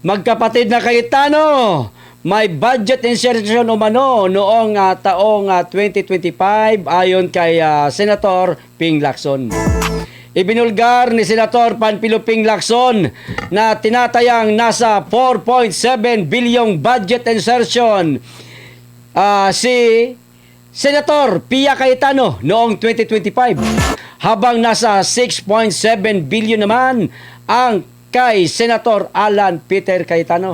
Magkapatid na Cayetano, may budget insertion umano noong taong 2025 ayon kay Senator Ping Lacson. Ibinulgar ni Senator Panfilo Ping Lacson na tinatayang nasa 4.7 bilyong budget insertion si Senator Pia Cayetano noong 2025 habang nasa 6.7 bilyon naman ang kay Senator Alan Peter Cayetano.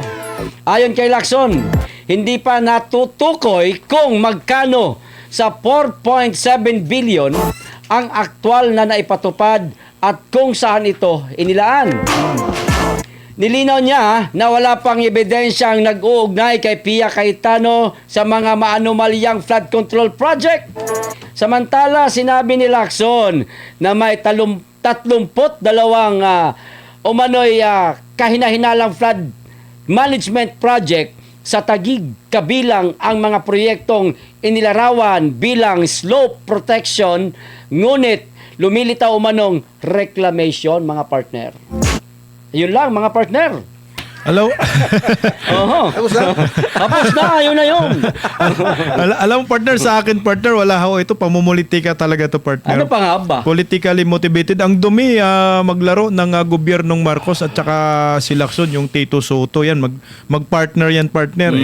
Ayon kay Lacson, hindi pa natutukoy kung magkano sa 4.7 billion ang aktwal na naipatupad at kung saan ito inilaan. Nilinaw niya na wala pang ebidensyang nag-uugnay kay Pia Cayetano sa mga maanumalyang flood control project. Samantala, sinabi ni Lacson na may 32 umano'y kahinahinalang flood management project sa Taguig, kabilang ang mga proyektong inilarawan bilang slope protection, ngunit lumilitaw umanong reclamation, mga partner. Yun lang, mga partner. Hello? Oho. Tapos na, yun na yun. Alam mo, partner, sa akin, partner, wala ho. Ito, pamumulitika talaga to, partner. Ano pa nga ba? Politically motivated. Ang dumi, maglaro ng gobyernong Marcos at saka si Lacson, yung Tito Soto. Yan, mag-partner yan, partner.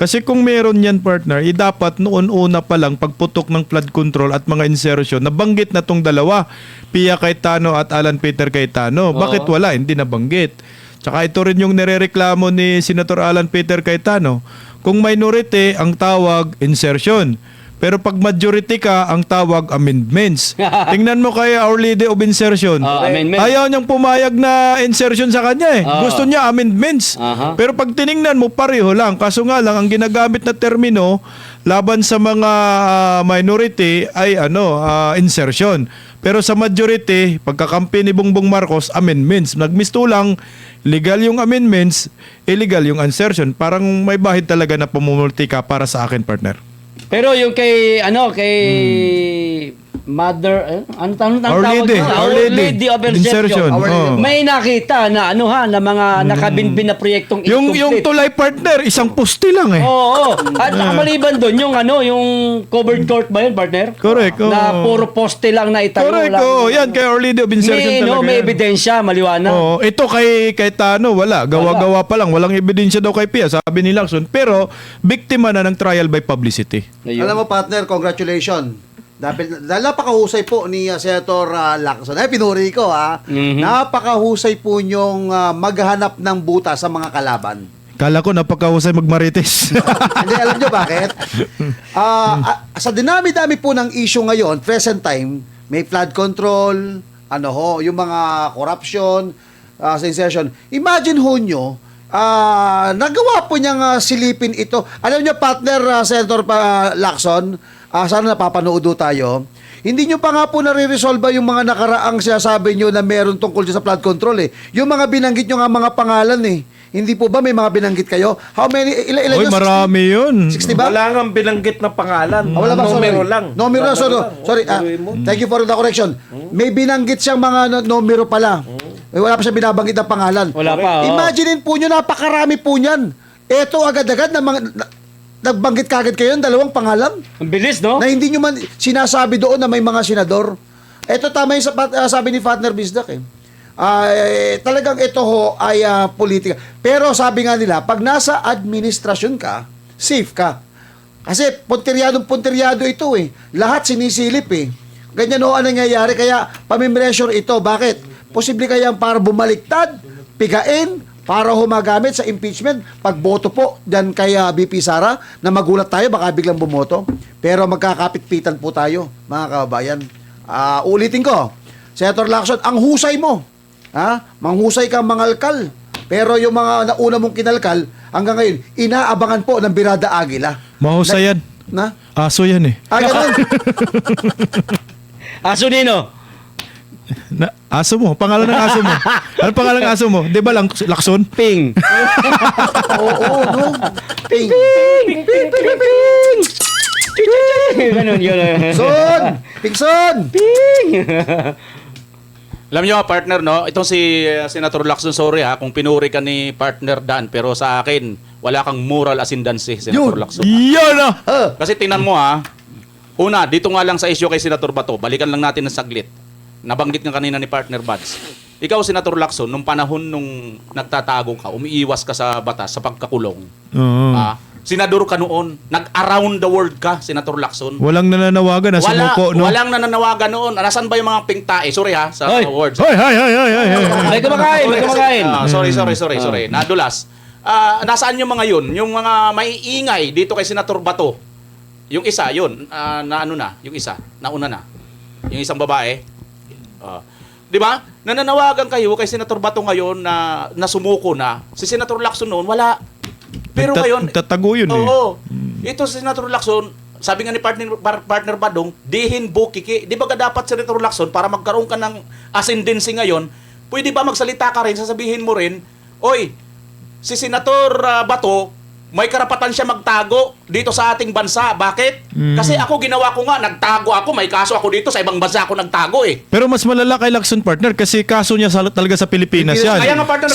Kasi kung meron yan, partner, dapat noon-una pa lang pagputok ng flood control at mga insertion, nabanggit na tong dalawa, Pia Cayetano at Alan Peter Cayetano. Bakit wala? Hindi nabanggit. Tsaka ito rin yung nirereklamo ni Senator Alan Peter Cayetano. Kung minority, ang tawag insertion. Pero pag majority ka, ang tawag amendments. Tingnan mo kay Our Lady of Insertion. Amendment. Ayaw niyang pumayag na insertion sa kanya eh. Gusto niya amendments. Pero pag tiningnan mo, pareho lang. Kaso nga lang, ang ginagamit na termino laban sa mga minority ay insertion. Pero sa majority, pagkakampi ni Bongbong Marcos, amendments. Nagmistulang, legal yung amendments, illegal yung insertion. Parang may bahid talaga na pamumultika para sa akin, partner. Pero yung kay Mother, ano Our Lady, Our Lady of Insertion. May nakita na na mga nakabinbin na proyektong yung tulay, partner, isang poste lang eh. Oo. At maliban doon yung covered court ba yun, partner? Correct. Na puro poste lang na itayo. Correct. Yan kay Our Lady of Insertion talaga. May ebidensya, maliwanag. Ito kay Tano, wala. Gawa-gawa pa lang. Walang ebidensya daw kay Pia, sabi ni Lacson. Pero, biktima na ng trial by publicity. Ayun. Alam mo, partner, congratulations. Dahil napakahusay po ni Senator Lacson. Pinuri ko Napakahusay po niyong maghanap ng buta sa mga kalaban. Kala ko napakahusay magmarites. Hindi, alam niyo bakit? Sa dinami-dami po ng issue ngayon, present time, may flood control, yung mga corruption, sa insertion. Imagine ho nyo, nagawa po niyang silipin ito. Alam niyo, partner, Senator Lacson, sana napapanood tayo. Hindi nyo pa nga po nare-resolve yung mga nakaraang sinasabi nyo na meron tungkol sa flood control eh. Yung mga binanggit nyo nga mga pangalan eh. Hindi po ba may mga binanggit kayo? How many? Ilan Oy, marami yun. 60 ba? Wala nga binanggit na pangalan. Wala ba? Numero lang. Numero lang. Sorry. Thank you for the correction. May binanggit siyang mga numero pala. Wala pa siya binabanggit ng pangalan. Wala pa. Imaginein po nyo, napakarami po niyan. Ito agad-agad na mga... Nagbanggit kagad kayo ng dalawang pangalan. Ang bilis, no? Na hindi nyo man sinasabi doon na may mga senador. Ito tama yung sabi ni Fatner Bisdak eh. Talagang ito ho ay politika. Pero sabi nga nila, pag nasa administrasyon ka, safe ka. Kasi punteryado ito eh. Lahat sinisilip eh. Ganyan ho ang nangyayari. Kaya pamimeasure ito. Bakit? Posible kaya para bumaliktad, pigain, para humagamit sa impeachment, pagboto po dyan kay BP Sara, na magulat tayo, baka biglang bumoto. Pero magkakapit-pitan po tayo, mga kababayan. Ulitin ko, Senator Lacson, ang husay mo. Manghusay kang mangalkal. Pero yung mga nauna mong kinalkal, hanggang ngayon, inaabangan po ng Birada Agila. Mahusay yan. Aso yan eh. Ganun. Aso nino? Aso mo? Pangalan ng aso mo? Ano pangalan ng aso mo? Di ba lang Lacson? Ping. Oo, no? Ping. Ping. Ganun yun. Son! Pingson! Ping. Alam nyo, partner, no? Itong si Senator Lacson, sorry ha, kung pinuri ka ni partner Dan, pero sa akin, wala kang moral ascendancy, Senator Lacson. Yan ah! Kasi tingnan mo ha, una, dito nga lang sa issue kay Senator Bato, balikan lang natin ng saglit. Nabanggit nga kanina ni partner Buds. Ikaw, Senator Lacson, nung panahon nung nagtatago ka, umiiwas ka sa batas, sa pagkakulong, Oo. senador ka noon, nag-around the world ka, Senator Lacson. Walang nananawagan na sumuko, no? Walang nananawagan noon. Nasaan ba yung mga pingtae? Sorry ha, sa Hoy! words. Hoy, hoy, hoy, hoy, hoy, hoy. May kumakain, may kumakain. Sorry. Nadulas. Nasaan yung mga yun? Yung mga maiingay dito kay Senator Bato. Yung isa, yun. Yung isa. Nauna na. Yung isang babae. Di ba? Nananawagan kayo kay Senator Bato ngayon na sumuko na. Si Senator Lacson noon, wala. Pero ngayon, Tatago yun eh. oo. Ito si Senator Lacson, sabi nga ni partner Badong, dihin bukiki. Di ba ka dapat Senator Lacson para magkaroon ka ng ascendancy ngayon, pwede ba magsalita ka rin, sasabihin mo rin, oy, si Senator Bato, may karapatan siya magtago dito sa ating bansa. Bakit? Kasi ako ginawa ko nga, nagtago ako, may kaso ako dito, sa ibang bansa ako nagtago eh. Pero mas malala kay Lacson, partner, kasi kaso niya talaga sa Pilipinas yan. Kaya nga, partner,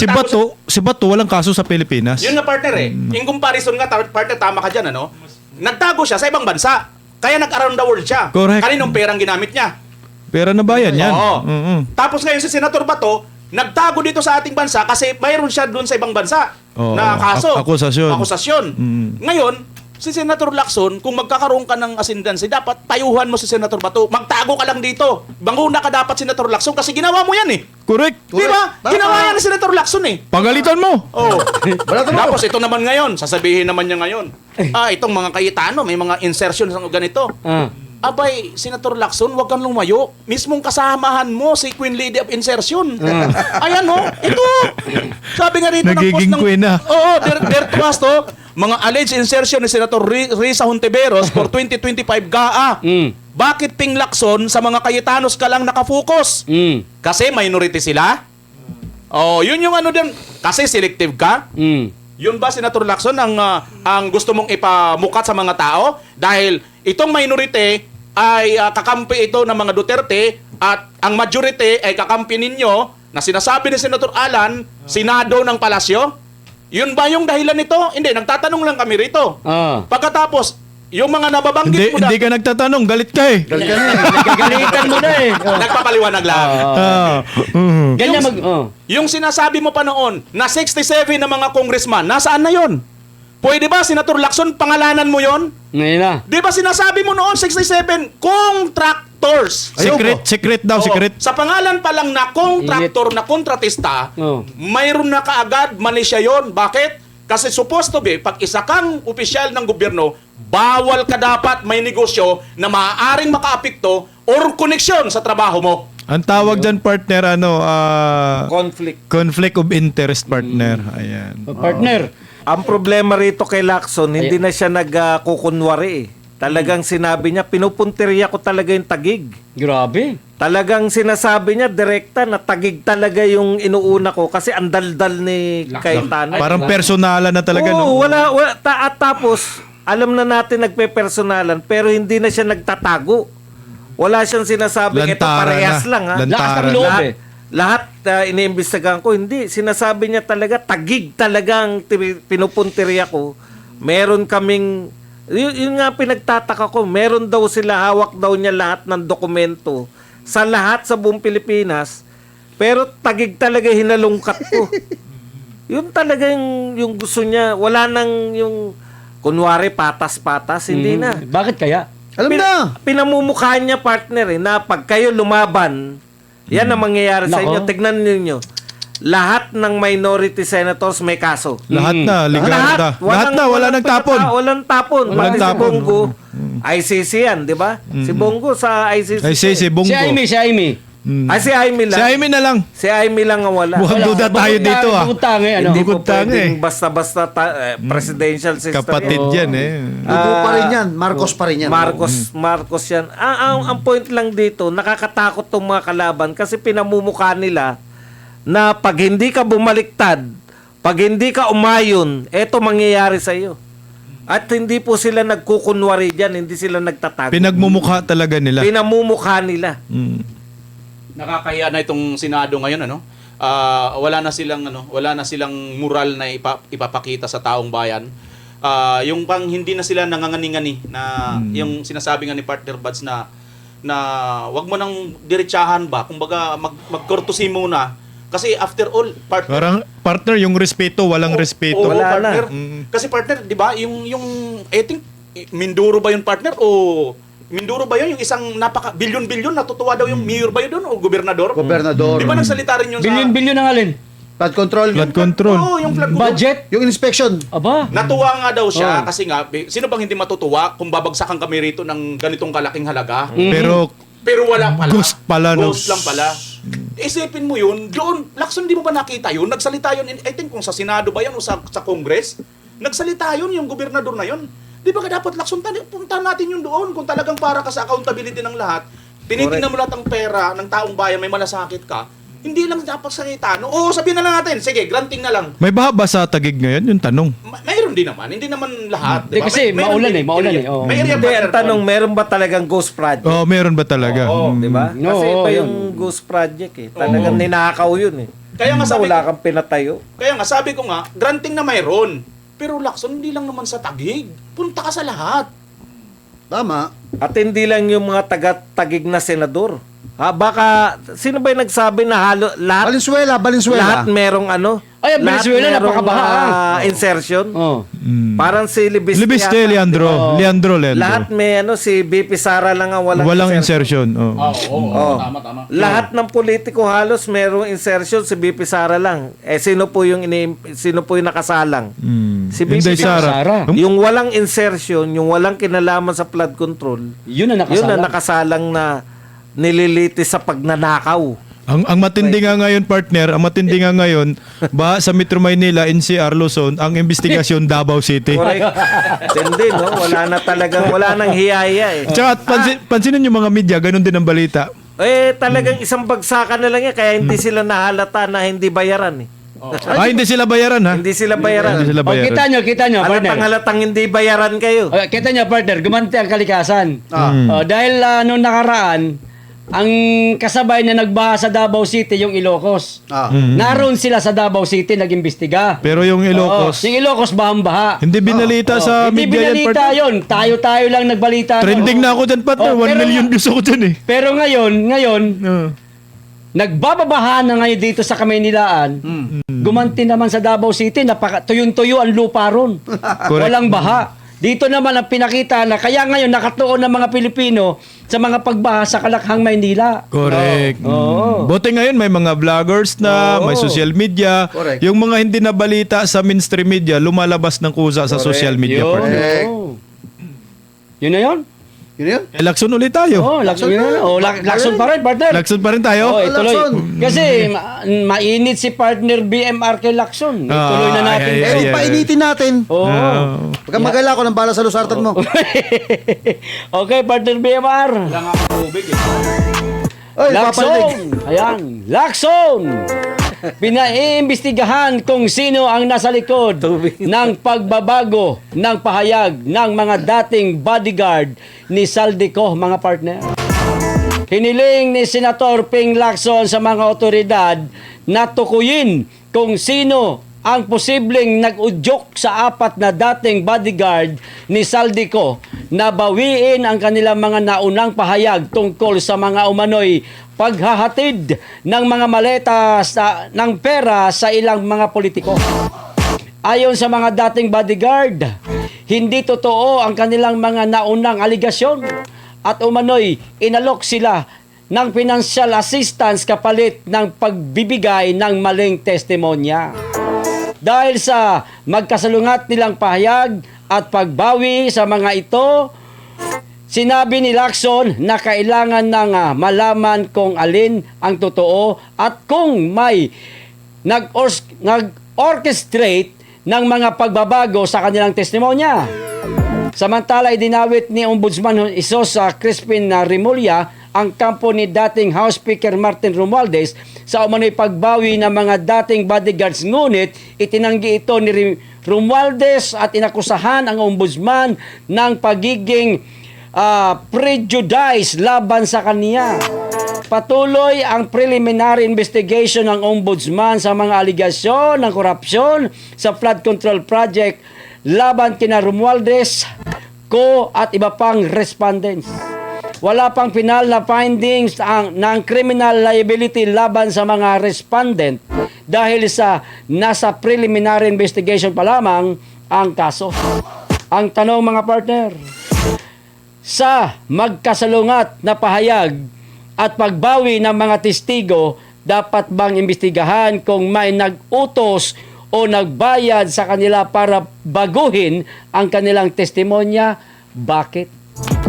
Si Bato walang kaso sa Pilipinas. Yun nga partner eh. In comparison nga, partner, tama ka dyan, ano? Nagtago siya sa ibang bansa. Kaya nag-around the world siya. Correct. Kaninong perang ginamit niya? Pera na bayan yan. Oo. Mm-mm. Tapos ngayon si Senator Bato, nagtago dito sa ating bansa kasi mayroon siya doon sa ibang bansa Oo. na kaso. Akusasyon. Ngayon, si Senator Lacson, kung magkakaroon ka ng ascendancy, dapat tayuhan mo si Senator Bato. Magtago ka lang dito. Banguna ka dapat, Senator Lacson, kasi ginawa mo yan eh. Correct. Di ba? Tama. Ginawa yan ni Senator Lacson eh. Pagalitan mo. Oh. Balatan mo. Tapos ito naman ngayon, sasabihin naman niya ngayon, itong mga Cayetano, may mga insertions ng ganito. Abay, Senator Lacson, wag kang lumayo. Mismong kasamahan mo si Queen Lady of Insertion. Ayan ho, ito. Sabi nga rito Nagiging ng post queen na. Oo, there to us to. Mga alleged insertion ni Senator Risa Hontiveros for 2025 GAA. Bakit Ping Lacson sa mga Cayetanos ka lang nakafocus? Kasi minority sila? Oh, yun yung ano din. Kasi selective ka? Yun ba, Senator Lacson, ang gusto mong ipamukat sa mga tao? Dahil itong minority ay kakampi ito ng mga Duterte at ang majority ay kakampi ninyo na sinasabi ni Senator Alan, Senado ng Palasyo? Yun ba yung dahilan nito? Hindi, nagtatanong lang kami rito. Pagkatapos, yung mga nababanggit mo Hindi ka nagtatanong, galit ka eh. Nagagalitan mo na eh. nagpapaliwanag lang. Ganyan Yung sinasabi mo pa noon na 67 na mga congressman, nasaan na yon? Pwede ba, Senator Lacson, pangalanan mo yon? Ngayon na. Di ba sinasabi mo noon 67 contractors? Secret daw, Oo. secret. Sa pangalan pa lang na contractor na kontratista, Oo. mayroon na kaagad mali siya yon. Bakit? Kasi supposed to be, pag isa kang opisyal ng gobyerno, bawal ka dapat may negosyo na maaaring makaapekto or koneksyon sa trabaho mo. Ang tawag dyan, partner, Conflict. of interest, partner. Ayan. Partner. Ang problema rito kay Lacson, hindi na siya nagkukunwari eh. Talagang sinabi niya, pinupunteriya ko talaga yung tagig. Grabe. Talagang sinasabi niya, direkta, na tagig talaga yung inuuna ko kasi ang daldal ni Cayetano. Parang personalan na talaga. Oo, no? wala. At tapos, alam na natin nagpe-personalan, pero hindi na siya nagtatago. Wala siyang sinasabi, ito Lantara parehas na. lang ha. Lakas Lantara ng loob na. eh. Lahat iniimbestigahan ko, hindi. Sinasabi niya talaga, tagig talagang pinupunteriya ko. Meron kaming, yun nga pinagtataka ko, meron daw sila, hawak daw niya lahat ng dokumento sa lahat sa buong Pilipinas, pero tagig talaga hinalungkat ko. Yun talaga yung gusto niya. Wala nang yung, kunwari, patas-patas, hindi na. Bakit kaya? Alam na. Pinamumukha niya, partner, na pag kayo lumaban, yan ang mangyayari sa Nako. inyo. Tignan ninyo. Lahat ng minority senators may kaso. Lahat na, ligada. Lahat na, wala nang tapon. Walang tapon. Walang Pati tapon. si Bongo, ICC yan, di ba? Si Bongo sa ICC. Ay, si Bongo. Si Amy. Ay, si Aimee lang. Si Jaime na lang. Si Aimee lang ang wala. Mukhang duda tayo dito ah. Bukod tangi, ano? Hindi Bukod po tangi. pwedeng basta-basta presidential system. Kapatid yan eh. Dugo pa rin yan. Marcos pa rin yan. Marcos yan. Ang point lang dito, nakakatakot tong mga kalaban kasi pinamumukha nila na pag hindi ka bumaliktad, pag hindi ka umayon, eto mangyayari sa iyo. At hindi po sila nagkukunwari diyan, hindi sila nagtatago. Pinagmumukha talaga nila. Pinamumukha nila. Mm. Nakakahiya na itong Senado ngayon, ano? Wala na silang moral na ipapakita sa taong bayan. Yung pang hindi na sila nangangani-ngani na yung sinasabi nga ni partner Buds na wag mo nang diretsahan ba, kumbaga mag-courtesy muna. Kasi after all, partner, Parang partner, yung respeto, walang respeto. Oo, Wala partner. Kasi partner, 'di ba, yung I think Mindoro ba yung partner o Mindoro ba yun? Yung isang bilyon-bilyon natutuwa daw yung mayor ba yun doon o gobernador? Gobernador. Di ba nagsalita rin yun sa... Bilyon-bilyon ang alin? Flood control. Flood control. Oo, yung flood Budget? Yung inspection. Aba. Natuwa nga daw siya Oh. kasi nga, sino bang hindi matutuwa kung babagsakan kami rito ng ganitong kalaking halaga? Pero Wala pala. Ghost pala, no? Ghost lang pala. Isipin mo yun, doon, Lacson, di mo ba nakita yun? Nagsalita yun, I think kung sa Senado ba yan o sa Congress, nagsalita yun, yung gobernador na yun. Di ba ka dapat, Lacson, punta natin yun doon kung talagang para ka sa accountability ng lahat. Tinitingnan mo lahat ng pera ng taong bayan, may malasakit ka. Hindi lang dapat salita. No? Oo, sabihin na lang natin. Sige, granting na lang. may baha ba sa Taguig ngayon? Yung tanong. Mayroon din naman. Hindi naman lahat. Hindi, kasi maulan eh, maulan eh, oo. May area Hindi, ang partner tanong, doon. meron ba talagang ghost project? Oh, meron ba talaga? Oo, di ba? No, Kasi iba yun. yung ghost project eh. Talagang ninakaw yun eh. Kaya nga sabi Wala ko- kang pinatayo. Kaya nga, sabi ko nga, granting na mayroon. Pero Lacson, hindi lang naman sa Taguig. Punta ka sa lahat. Tama. At hindi lang yung mga taga-tagig na senador. Baka, sino ba yung nagsabi na lahat Valenzuela. merong ano? Ay, ang lahat Venezuela, merong, napakabaha. insertion. Oh. Parang si Libiste. Libiste, yata. Leandro. Leandro. Lahat may si BP Sara lang ang Walang insertion. Oh. Oo. Tama. Lahat ng politiko halos merong insertion, si BP Sara lang. Sino po yung nakasalang? Si BP Inday Sara. Sara. Yung walang insertion, yung walang kinalaman sa flood control, Yun ang yun ang nakasalang. nakasalang na nililitis sa pagnanakaw. Ang matindi nga ngayon, partner, ba sa Metro Maynila, NCR Luzon, ang investigasyon Davao City. Correct. Hindi, no? Wala nang hiyaya eh. Tsaka pansinin yung mga media, ganun din ang balita. Talagang isang bagsakan na lang yan, kaya hindi sila nahalata na hindi bayaran eh. Hindi sila bayaran, ha? Hindi sila bayaran. Hindi sila Oh, bayaran. kita nyo, partner. Halatang hindi bayaran kayo. Kita nyo, partner, gumanti ang kalikasan. Dahil nung nakaraan, ang kasabay na nagbaha sa Davao City, yung Ilocos. Naroon sila sa Davao City, nag-imbestiga. Pero yung Ilocos, Yung Ilocos, bahang-baha. hindi binalita sa Hindi media yan, binalita partner. yun. Tayo-tayo lang nagbalita. Trending na ako dyan, partner. 1 pero million views ako dyan, eh. Pero ngayon, nagbababaha na ngayon dito sa Kamaynilaan. Gumanti naman sa Davao City, tuyon-tuyo ang lupa ron. Walang baha. Dito naman ang pinakita na kaya ngayon nakatuon ng mga Pilipino sa mga pagbaha sa Kalakhang, Maynila. Correct. Oo. Buti ngayon may mga vloggers na, may social media. Correct. Yung mga hindi na balita sa mainstream media, lumalabas ng kusa sa social media, Yun. partner. Oo. Yun na yun? Yun yun. Lakson ulit tayo. Lakson yun na. Lakson pa rin, partner. Lakson pa rin tayo. Ituloy. Lacson. Kasi mainit si partner BMR kay Lakson. Ituloy na natin. ay, to. ay, ay. Painitin natin. Oo. Pagka magala ko ng bala sa lusartan mo. Okay, partner BMR. Wala nga akong tubig eh. Oy, Lakson! paparinig. Ayan, Lakson! Pinaiimbestigahan kung sino ang nasa likod ng pagbabago ng pahayag ng mga dating bodyguard ni Saldico, mga partner. Hiniling ni Senator Ping Lacson sa mga otoridad na tukuyin kung sino ang posibleng nag-udyok sa 4 na dating bodyguard ni Saldico na bawiin ang kanilang mga naunang pahayag tungkol sa mga umano'y paghahatid ng mga maleta ng pera sa ilang mga politiko. Ayon sa mga dating bodyguard, hindi totoo ang kanilang mga naunang aligasyon at umano'y inalok sila ng financial assistance kapalit ng pagbibigay ng maling testimonya. Dahil sa magkasalungat nilang pahayag at pagbawi sa mga ito, sinabi ni Lacson na kailangan nang malaman kung alin ang totoo at kung may nag-orchestrate ng mga pagbabago sa kanilang testimonya. Samantala, idinawit ni Ombudsman Isos Crispin Rimulya ang kampo ni dating House Speaker Martin Romualdez sa umano'y pagbawi ng mga dating bodyguards. Ngunit itinanggi ito ni Romualdez at inakusahan ang ombudsman ng pagiging prejudice laban sa kaniya. patuloy ang preliminary investigation ng Ombudsman sa mga aligasyon ng korupsyon sa flood control project laban kina Romualdez, Co at iba pang respondents. Wala pang final na findings ng criminal liability laban sa mga respondent dahil sa nasa preliminary investigation pa lamang ang kaso. Ang tanong mga partner, sa magkasalungat na pahayag at pagbawi ng mga testigo, dapat bang imbestigahan kung may nag-utos o nagbayad sa kanila para baguhin ang kanilang testimonya? Bakit?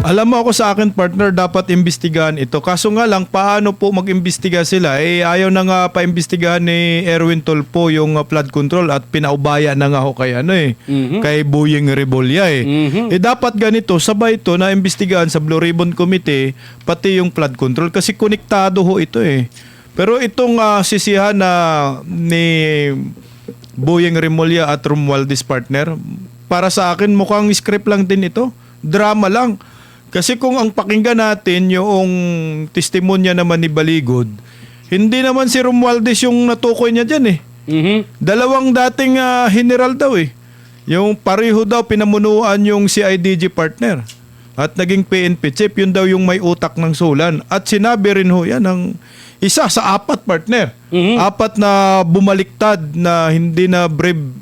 Alam mo ako sa akin partner, dapat imbestigahan ito. Kaso nga lang, paano po mag-imbestiga sila? Ayaw na nga pa-imbestigahan ni Erwin Tulfo yung flood control at pinaubaya na nga ho kay kay Boyeng Rebulya dapat ganito, sabay ito na imbestigahan sa Blue Ribbon Committee pati yung flood control kasi konektado ho ito Pero itong sisihan na ni Boyeng Rebulya at Romualdez partner, para sa akin mukhang script lang din ito. Drama lang. Kasi kung ang pakinggan natin yung testimonya naman ni Baligod, hindi naman si Romualdez yung natukoy niya dyan Dalawang dating general daw Yung pareho daw pinamunuan yung CIDG partner. At naging PNP chief, yun daw yung may utak ng sulan. At sinabi rin ho yan ng isa sa 4 partner. 4 na bumaliktad na hindi na brave.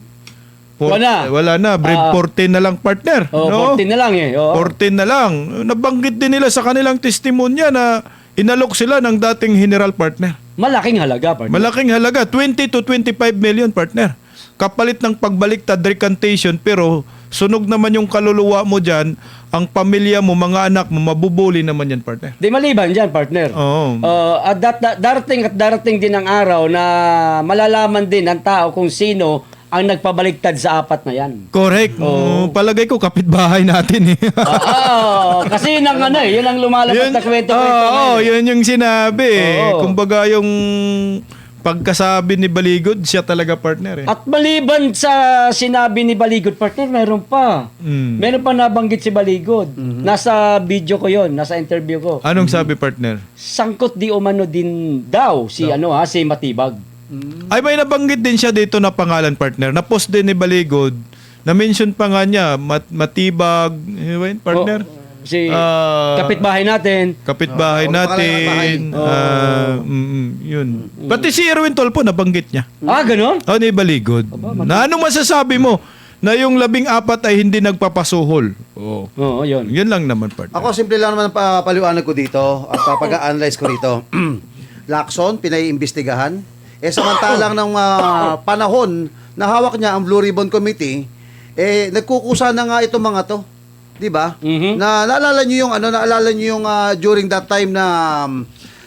Wala na. Brave 14 na lang partner. Oh, 14 na lang Oo. 14 na lang. Nabanggit din nila sa kanilang testimonya na inalok sila ng dating general partner. Malaking halaga, partner. Malaking halaga. 20 to 25 million partner. Kapalit ng pagbaliktad, recantation, pero sunog naman yung kaluluwa mo dyan, ang pamilya mo, mga anak mo, mabubuli naman yan partner. Di maliban dyan, partner. Oo. At darating din ang araw na malalaman din ng tao kung sino ang nagpabaliktad sa 4 na yan. Correct. Palagay ko kapitbahay natin Kasi yun ang yun ang lumalabas na kwento. Yun yung sinabi. Oo. Kumbaga yung pagkasabi ni Baligod, siya talaga partner At maliban sa sinabi ni Baligod, partner, meron pa. Meron pa nabanggit si Baligod. Nasa video ko yon, nasa interview ko. Anong sabi partner? Sangkot di umano din daw si si Matibag. Ay may nabanggit din siya dito na pangalan partner. Na-post din ni Baligod. Na-mention pa nga niya, Matibag, partner. Si kapitbahay natin. Kapitbahay natin. Yun. Pati si Erwin Tulfo nabanggit niya. Ganon? Ni Baligod. Na anong masasabi mo na yung 14 ay hindi nagpapasuhol? Oo, yun. Yun lang naman partner. Ako simple lang naman paliwanag ko dito at pag-analyze ko rito. Lacson, pinaiimbestigahan. Samantalang ng panahon na hawak niya ang Blue Ribbon Committee, nagkukusa na nga itong mga to. 'Di ba? Naalala niyo yung during that time na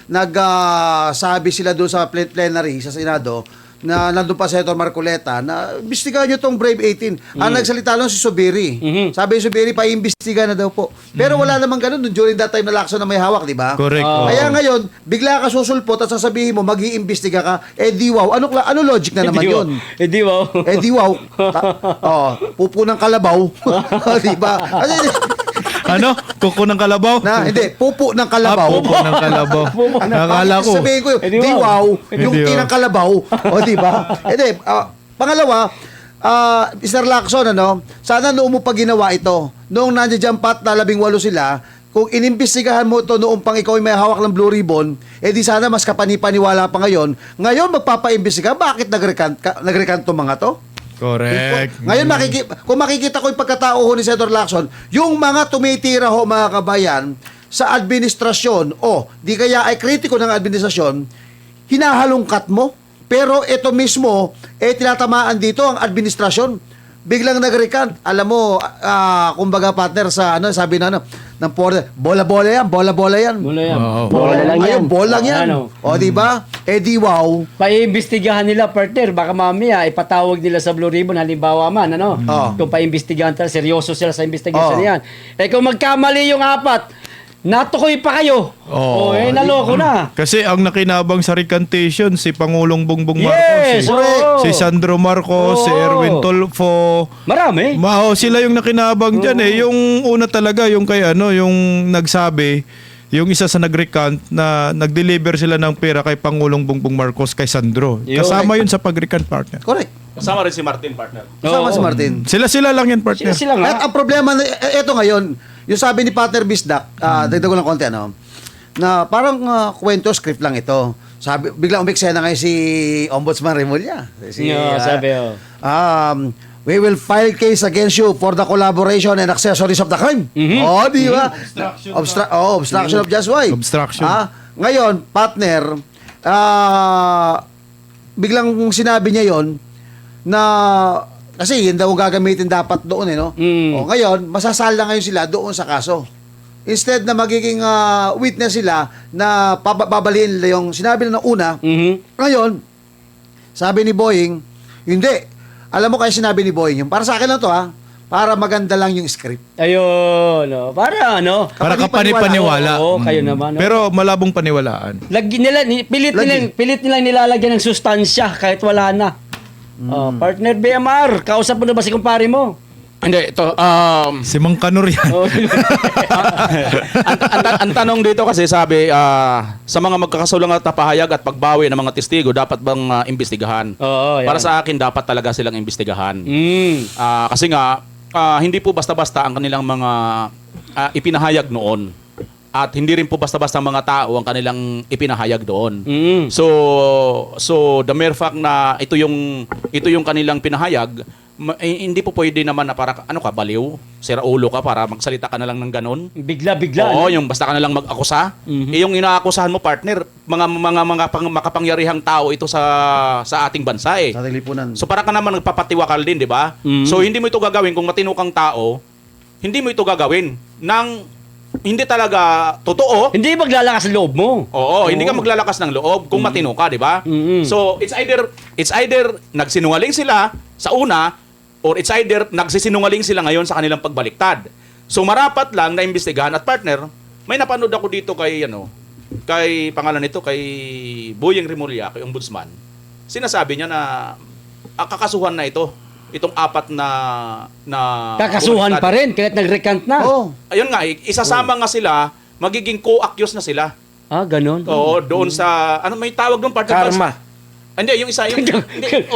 nagsabi sila doon sa plenary sa Senado na nandun pa Senator Marcoleta na imbestigahan nyo itong Brave 18. Ang nagsalita lang si Subiri. Sabi ni Subiri, pa-imbestiga na daw po. Pero wala namang ganun during that time na Lacson na may hawak, di ba? Correct. Kaya ngayon, bigla ka susulpot at sasabihin mo, mag-iimbestiga ka, di wow. Ano logic na naman yun? Di wow. Di wow. Pupo ng kalabaw. Di ba? Ano? Kuko ng kalabaw? Hindi, pupo ng kalabaw. Pupo ng kalabaw. Nakala ko. Sabihin ko di wow, yung tinang kalabaw. Di ba? Pangalawa, Mr. Lacson, sana noong mo pa ginawa ito, noong nandiyan pat na 18 sila, kung inimbestigahan mo ito noong pang ikaw ay may hawak ng Blue Ribbon, di sana mas kapanipaniwala pa ngayon. Ngayon, magpapaimbestiga, bakit nagrekanto mga to? Correct. Ngayon, kung makikita ko yung pagkatao ho ni Senator Lacson, yung mga tumitira ho, mga kabayan, sa administrasyon, di kaya ay kritiko ng administrasyon, hinahalungkat mo. Pero ito mismo, tinatamaan dito ang administrasyon. Biglang nag-recant. Alam mo, kumbaga partner sa sabi ng bola-bola yan. Bola yan. Bola lang yan. Bola lang yan. Di ba? Di wow. Paimbestigahan nila, partner. Baka mamaya, ipatawag nila sa Blue Ribbon, halimbawa man, Kung paimbestigahan talaga, seryoso sila sa investigation yan. Kung magkamali yung 4, natukoy pa kayo. Naloko na. Kasi ang nakinabang sa recantation, si Pangulong Bongbong Marcos. Si Sandro Marcos, si Erwin Tulfo. Marami. Sila yung nakinabang dyan Yung una talaga, yung kay yung nagsabi yung isa sa nag-recant na nag-deliver sila ng pera kay Pangulong Bongbong Marcos kay Sandro. Yun. Kasama yun sa pag-recant, partner. Correct. Kasama rin si Martin, partner. Kasama Oo. si Martin. Sila lang yan, partner. Sila nga. At ang problema, ito ngayon, yung sabi ni partner Bisdak, dagdag ko ng konti, na parang kwento, script lang ito. Sabi, biglang umiksena ngayon si Ombudsman Remulla. Sabi, we will file case against you for the collaboration and accessories of the crime. Oh, di ba? Obstruction of justice. Why? Obstruction. Ngayon, partner, biglang sinabi niya yon na kasi yun daw ang gagamitin dapat doon no. O ngayon, masasala ngayon sila doon sa kaso. Instead na magiging witness sila na babaliin nila yung sinabi na una, ngayon, sabi ni Boying, hindi. Alam mo kaya sinabi ni Boying, yung para sa akin lang to para maganda lang yung script. Ayun, para ano? Para kapani-paniwala. Oo, kayo naman. No? Pero malabong paniwalaan. Pilit nilang nilalagyan ng sustansya kahit wala na. Partner BMR, kausap mo na ba si kumpare mo? Hindi, ito, Si Mang Kanor yan. Oh, ang tanong dito kasi sabi, sa mga magkakasulang at pahayag at pagbawi ng mga testigo, dapat bang imbestigahan? Oo, yan. Para sa akin, dapat talaga silang imbestigahan. Kasi nga, hindi po basta-basta ang kanilang mga ipinahayag noon. At hindi rin po basta-basta mga tao ang kanilang ipinahayag doon. So the mere fact na ito yung kanilang pinahayag, hindi po pwede naman na para baliw, sira ulo ka para magsalita ka na lang ng ganun. Bigla-bigla. Oo, yung basta ka na lang mag-akusa. Yung inaakusahan mo, partner, mga makapangyarihang tao ito sa ating bansa eh. Sa lipunan. So para ka naman nagpapatiwakal din, di ba? So hindi mo ito gagawin kung matino kang tao, hindi mo ito gagawin nang hindi talaga totoo. Hindi maglalakas ang loob mo. Oo, hindi ka maglalakas ng loob kung matino ka, di ba? So it's either nagsinungaling sila sa una or it's either nagsisinungaling sila ngayon sa kanilang pagbaliktad. So marapat lang na imbestigahan at partner, may napanood ako dito kay kay pangalan nito kay Boying Remulla, kay Ombudsman. Sinasabi niya na kakasuhan na itong apat na Kakasuhan pa rin kahit nag-recant na. Oh. Ayun nga, isasama nga sila, magiging co-accused na sila. Ganun. Oo, doon sa may tawag doon partner. Karma. Hindi, yung isa yung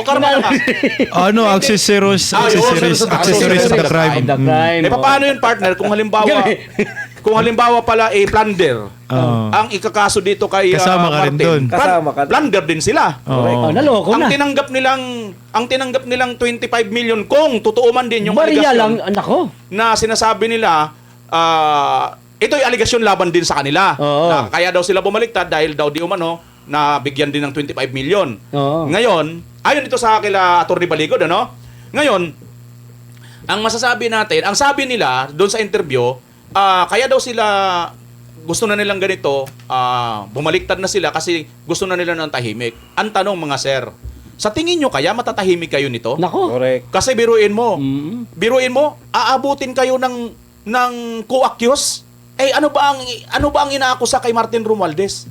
karma na nga. Accessories of the crime. The crime. Paano yun partner kung halimbawa pala plunder. Ang ikakaso dito kay Kasama ka rin Martin. doon. Kasama ka. Plunder din sila. Naloko na. Ang tinanggap nilang 25 million kung totoo man din yung Bariya aligasyon lang, anak ko. na sinasabi nila ito'y aligasyon laban din sa kanila. Oo. Na kaya daw sila bumaliktad dahil daw di umano na bigyan din ng 25 million. Oo. Ngayon, ayon ito sa kila Atty. Baligod, Ngayon, ang masasabi natin, ang sabi nila doon sa interview, kaya daw sila gusto na nilang ganito, bumaliktad na sila kasi gusto na nila ng tahimik. Ang tanong mga sir, sa tingin nyo kaya matatahimik kayo nito? Nako. Correct. Kasi biruin mo, aabutin kayo ng co-accuse. Ano ba ang inaakusa kay Martin Romualdez?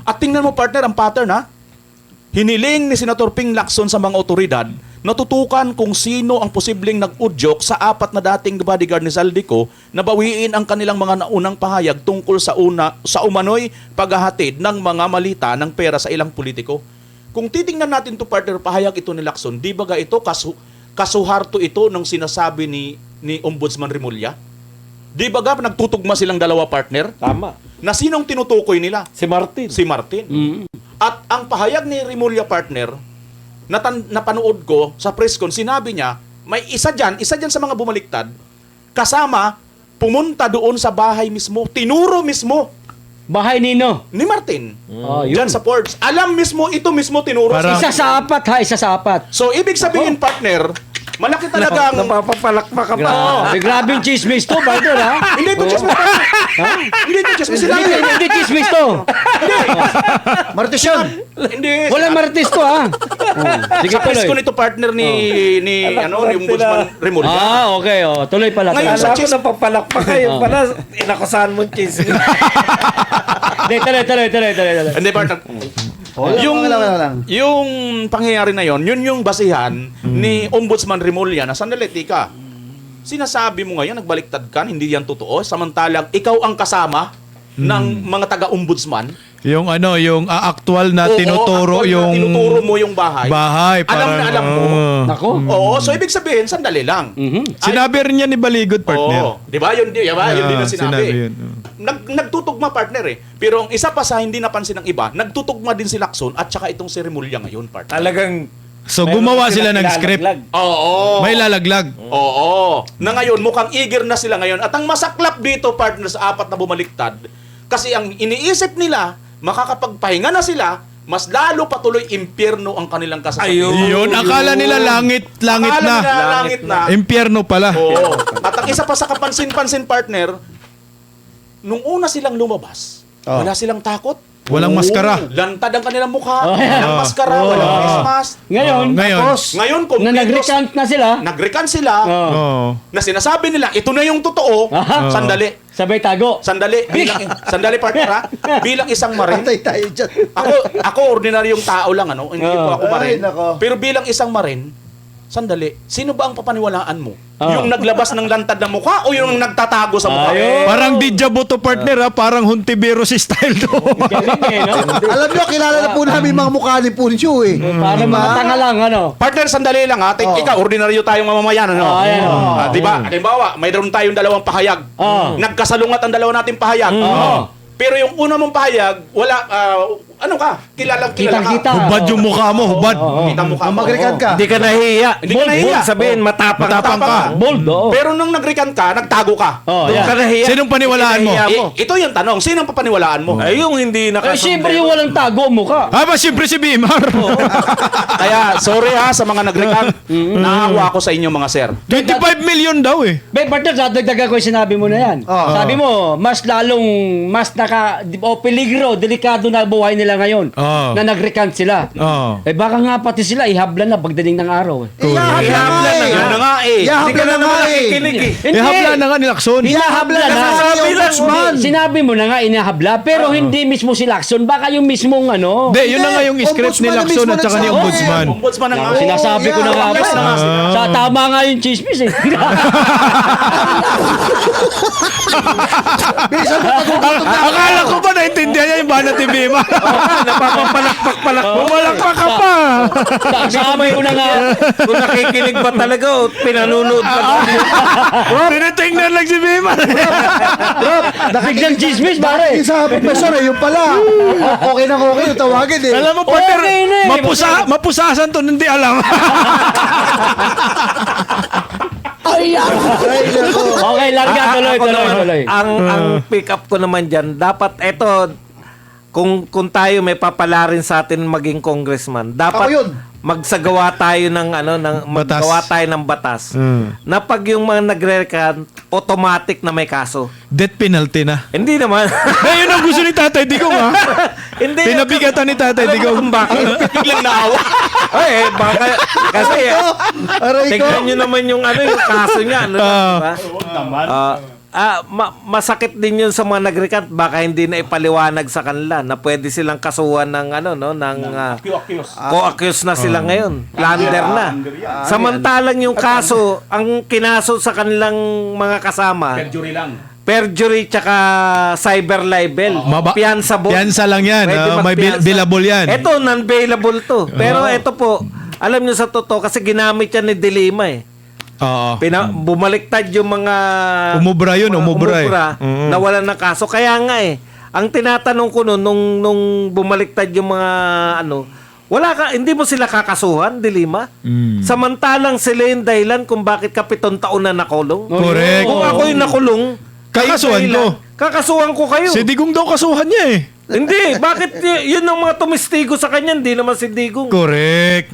At tingnan mo partner ang pattern Hiniling ni Senator Ping Lacson sa mga otoridad na tutukan kung sino ang posibleng nag-udyok sa apat na dating bodyguard ni Zaldico na bawiin ang kanilang mga naunang pahayag tungkol sa umano'y paghahatid ng mga malita ng pera sa ilang politiko. Kung titingnan natin to partner, pahayag ito ni Lacson, di ba ito kasuharto ito ng sinasabi ni Ombudsman Remulla? Di ba nagtutugma silang dalawa partner? Tama. Na sinong tinutukoy nila? Si Martin. Si Martin. At ang pahayag ni Remulla partner, napanood ko sa press con, sinabi niya, may isa dyan sa mga bumaliktad, kasama, pumunta doon sa bahay mismo, tinuro mismo Bahay nino. ni Martin. Yun. Dyan sa Forbes. Alam mismo, ito mismo tinuro. Parang- Isa sa apat isa sa apat. So, ibig sabihin partner, malaki talagang... Napapapalakpak ka pa. Grabe yung chismis to, partner, ha? Hindi ito chismis. Hindi ito chismis. Hindi chismis to. Martes yun. Hindi. Walang martis to, ha? Sige, Sa press tuloy. con ito partner ni Ombudsman Remulla. Okay, tuloy pala. Ngayon, Tuloy. Kala ko napapalakpak kayo. Pala, inakusahan mo chismis. Tuloy. Hindi partner. Wala lang. Yung pangyayari na yon, yun yung basihan ni Ombudsman Remulla na sandali, tika. Sinasabi mo ngayon, nagbaliktad ka, hindi yan totoo. Samantalang ikaw ang kasama ng mga taga-ombudsman. Yung yung actual na Oo, tinuturo actual na yung tinuturo mo yung bahay. bahay. Alam na alam mo. Nako. Oo, so ibig sabihin, sandali lang. Sinabi rin niya ni Baligod, partner. Oo, di ba? Yun din ang sinabi. yun. Nagtutugma, partner eh. Pero ang isa pa sa hindi napansin ng iba, nagtutugma din si Lacson at saka itong seremolya ngayon, partner. Talagang So meron gumawa sila silang ng script. ilalaglag. Oo. May lalaglag. Oo. Na ngayon, mukhang eager na sila ngayon. At ang masaklap dito, partner, sa apat na bumaliktad, kasi ang iniisip nila, makakapagpahinga na sila, mas lalo patuloy impyerno ang kanilang kasasabihan. Yun, akala nila langit Akala na. nila langit na. Impyerno pala. Oo. At ang isa pa sa kapansin-pansin, partner, nung una silang lumabas, wala silang takot. Walang maskara. Lantad ang kanilang mukha. Oh, Walang maskara, walang face mask. Ngayon, Ngayon. tapos, Ngayon, kung na nag-recant na sila, nag-recant sila, Oo. na sinasabi nila, ito na yung totoo, Aha. sandali. sabay tago. Sandali, partner, ha? Bilang isang marin, Patay tayo dyan. ako ordinaryong tao lang, ano? Hindi po ako marin. Ay, nako. Pero bilang isang marin, sandali, sino ba ang papaniwalaan mo? Ah. Yung naglabas ng lantad ng mukha o yung nagtatago sa mukha? Ayun. Parang Dijabo to, partner, ha? Parang Hontiveros style to. Galing eh, no? Alam nyo, kilala na po namin mga mukha ni Puncho eh. Para mga tanga lang, ano? Partner, sandali lang ha. Ikaw, ordinaryo tayong mamamayan, ano? Ayan, oh. Di ba? Halimbawa, mayroon tayong dalawang pahayag. Oh. Nagkasalungat ang dalawa nating pahayag. Oh. Pero yung una mong pahayag, wala, ano ka? Kilalang kilala Kitang-kita. ka. Hubad yung mukha mo, hubad. Kita mo ka. Mag-recant ka. Hindi ka nahiya. Hindi ka nahiya. Bold sabihin, matapang. Matapang ka. Bold, oo. Pero nung nag-recant ka, nagtago ka. Oh, Doon yan. ka nahiya. Sinong paniwalaan mo? Nahiya mo. Ito yung tanong, sino ang papaniwalaan mo? Ay, yung hindi Eh, nakasundero. siyempre yung walang tago mo ka. Ba, siyempre si Bimar. Kaya, sorry ha sa mga nag-recant. Naawa ako sa inyo mga sir. 25 million daw eh. Be, partner, dadagdagan ko yung sinabi mo na yan. Oo. Sabi mo, mas peligro, delikado na buhay nila ngayon Oo. na nag-recant sila. Oo. Eh baka nga pati sila ihablan na pagdating ng araw. Eh. Ihahabla Yun na nga eh. Hindi ka na naman nakikinig eh. Hindi. Habla na nga ni Lacson. Hinahabla na. Sabi Lacson. Sinabi mo na nga inahabla, pero hindi mismo si Lacson, baka yung mismong ano. Hindi, yun na nga yung script ni Ombudsman na Lacson mismo at saka ni nagsabi. Ombudsman. Ombudsman na nga. Yan, sinasabi ko na nga ba. yes na nga sila. Sa tama nga yung chismis eh. Bisa mo pag-ugutom na. Akala ko ba naintindihan niya yung banat ni Bimar? Napapapalakpak-palakpak. Bumalakpak ka pa. Sabi ko na nga. Kung nakikinig ba talaga o pinanunood ba? Tinitingnan lang si Bimar. Biglang chismis, pare. Yung sa professor eh, yung pala. Okay na okay yung tawagin eh. Alam mo, partner, Okay na eh. mapusasan to, hindi alam. Ay, nako. Okay, larga, tuloy, Ako tuloy, naman, tuloy. Ang pick up ko naman dyan, dapat eto, kung tayo may papalarin sa atin maging congressman, dapat Ako yun. magsagawa tayo ng Batas. maggawa tayo ng batas. Na pag yung mga nagre-recant, automatic na may kaso. Death penalty na. Hindi naman. Eh, yun ang gusto ni Tatay Digong, ha? Hindi. Pinabigatan ni Tatay Alam mo Digong. kung bakit? Biglang naawa. Ay, baka, kasi, Aray ko. tignan nyo naman yung yung kaso niya. Ano, diba? Masakit din yun sa mga nag-recant. Baka hindi na ipaliwanag sa kanila na pwede silang kasuhan ng co-accuse na sila ngayon. Plunder na. Samantalang yung kaso, ang kinaso sa kanilang mga kasama, Jury lang. perjury tsaka cyber libel. Fianceable. Piyansa lang yan. Pwede May magpiyansa. billable yan. Ito, non-bailable to. Pero ito po, alam nyo sa totoo, kasi ginamit yan ni Dilima eh. Oo. Bumaliktad yung mga... Umubra yun, umubra eh. Nawalan ng kaso. Kaya nga eh, ang tinatanong ko nung bumaliktad yung mga hindi mo sila kakasuhan, Dilima. Samantalang sila yung dahilan kung bakit ka 7 taon na nakulong. Correct. Kung ako yung nakulong, Kakasuhan kayo dahilan. Kakasuhan ko kayo. Si Digong daw kasuhan niya eh. Hindi, bakit yun ang mga tumistigo sa kanya, hindi naman si Digong. Correct.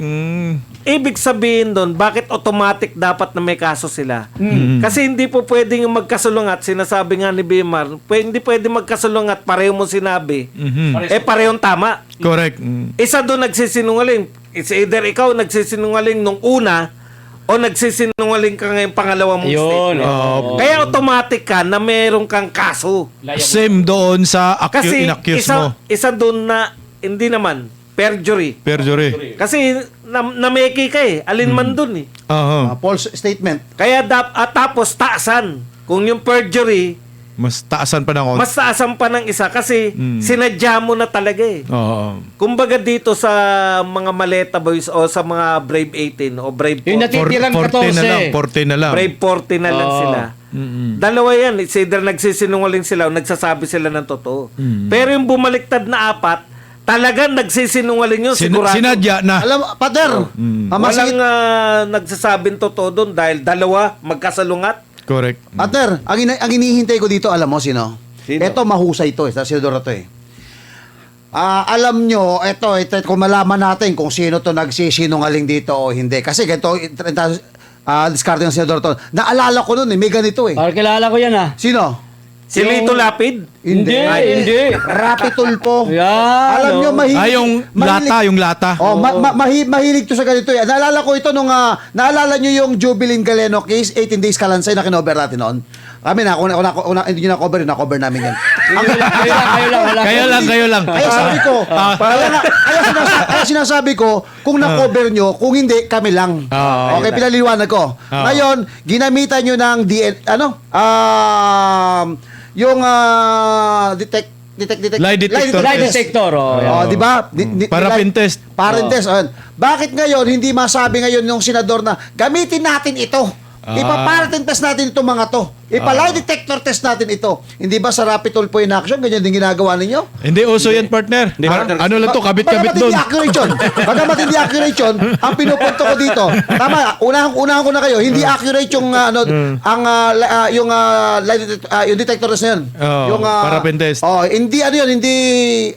Ibig sabihin doon, bakit automatic dapat na may kaso sila? Kasi hindi po pwedeng yung magkasulungat, sinasabi nga ni Bimar, hindi pwede magkasulungat, pareho mo sinabi, parehong tama. Correct. Isa doon nagsisinungaling. It's either ikaw nagsisinungaling nung una, o nagsisinungaling ka ngayong pangalawa mong Yun. statement. Kaya automatic ka na meron kang kaso. Same doon sa Kasi inaccuse mo. isa doon na, hindi naman, perjury. Perjury. Kasi nameki ka eh. Alin man doon eh. Oo. False statement. Kaya tapos taasan. Kung yung perjury, Mas taasan pa ng konti. Mas taasan pa ng isa kasi sinadya mo na talaga eh. Oo. Kumbaga dito sa mga Maleta Boys o sa mga Brave 18 o Brave 40, Yung natitirang 40 na lang, 14. 40 na lang. Brave 40 na lang Oo. sila. Dalawa yan. It's either nagsisinungaling sila o nagsasabi sila ng totoo. Pero yung bumaliktad na 4, talagang nagsisinungaling yun sigurado. Sinadya na. Alam, Pater, Walang nagsasabing totoo doon dahil dalawa magkasalungat. Correct. Pater, ang hinihintay ko dito, alam mo sino? Sino? Ito, mahusay to sa senador na to eh. Alam nyo, ito, kung malaman natin kung sino to nagsisinungaling dito o hindi. Kasi ganito, discard ng senador to. Naalala ko nun eh, may ganito eh. Parang kilala ko yan ah. Sino? Si Lito Lapid? Hindi, hindi. Rapi Tulpo. Yan, Alam nyo, oh. mahilig. Yung lata, yung lata. Oh, mahilig to sa ganito eh. Naalala ko ito nung, naalala nyo yung Jubilin Galeno case, 18 days kalansay na kinover natin noon? Kami na, hindi nyo na-cover, na-cover namin yan. Kayo lang. Kaya sabi ko, kaya sinasabi ko, kung na-cover nyo, kung hindi, kami lang. Okay, pinaliwanag ko. Ngayon, ginamitan nyo ng yung Lie detector. Lie detector, oh. Oh, di ba? Parapin test. Parapin test. Oh. Bakit ngayon hindi masabi ngayon ng senador na gamitin natin ito? Ipa-parapin test natin itong mga to. Ipa-lie detector test natin ito. Hindi ba sa Rapid Tulpo in action? Ganyan din ginagawa ninyo? Hindi uso yan, partner. Ano lang to, kabit-kabit Bagamat doon. hindi accurate yun. Bagamat hindi accurate yun, ang pinupunto ko dito, tama, unahan ko na kayo, hindi accurate yung, yung detector test na yun. Oo, parapin test. Hindi hindi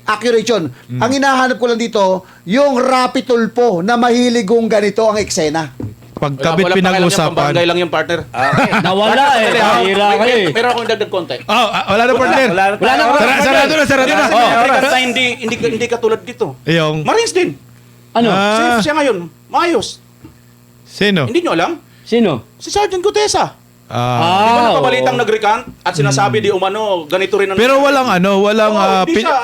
accurate yun. Ang hinahanap ko lang dito, yung Rapid Tulpo na mahiligong ganito ang eksena. Pagkabit Walang pakialam yan, pinag-usapan. pambagay lang yung partner. Nawala eh. Mahira kayo eh. Meron akong dagdag konti. Wala na, partner. Wala na. Sarado na. Basta hindi katulad dito. Yung, Marines din. Ano? Safe siya ngayon. Maayos. sino? Hindi nyo alam? Sino? Si Sergeant Gutesa. Di ba Ah, napabalitang nag-recant at sinasabi di umano ganito rin ang... Pero walang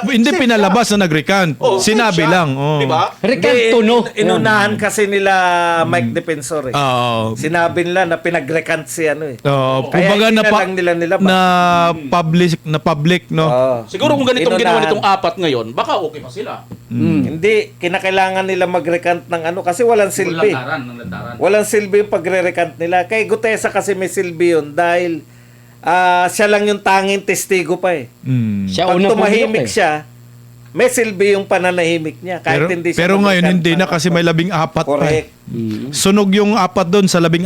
hindi safe pinalabas na nag-recant. Oo, Sinabi safe siya. lang. Oh. Di ba? Rekanto no. Inunahan kasi nila Mike Defensor eh. Oo. Sinabi nila na pinag-recant si ano eh. Kaya Kumbaga hindi na lang nila nilabas. na public, no? Siguro kung ganitong ginawa Inunahan. nitong 4 ngayon, baka okay pa sila. Hindi, kinakailangan nila mag-recant ng ano kasi walang silbi. Walang silbi yung pagre-recant nila. Kay Gutesa kasi may silbi yun dahil siya lang yung tanging testigo pa eh. Siya Pag una tumahimik pumilok eh. siya, may silbi yung pananahimik niya. Kahit hindi siya Pero ngayon mag-recant hindi ng na kasi may 14 pa. Correct. Sunog yung 4 doon sa 14.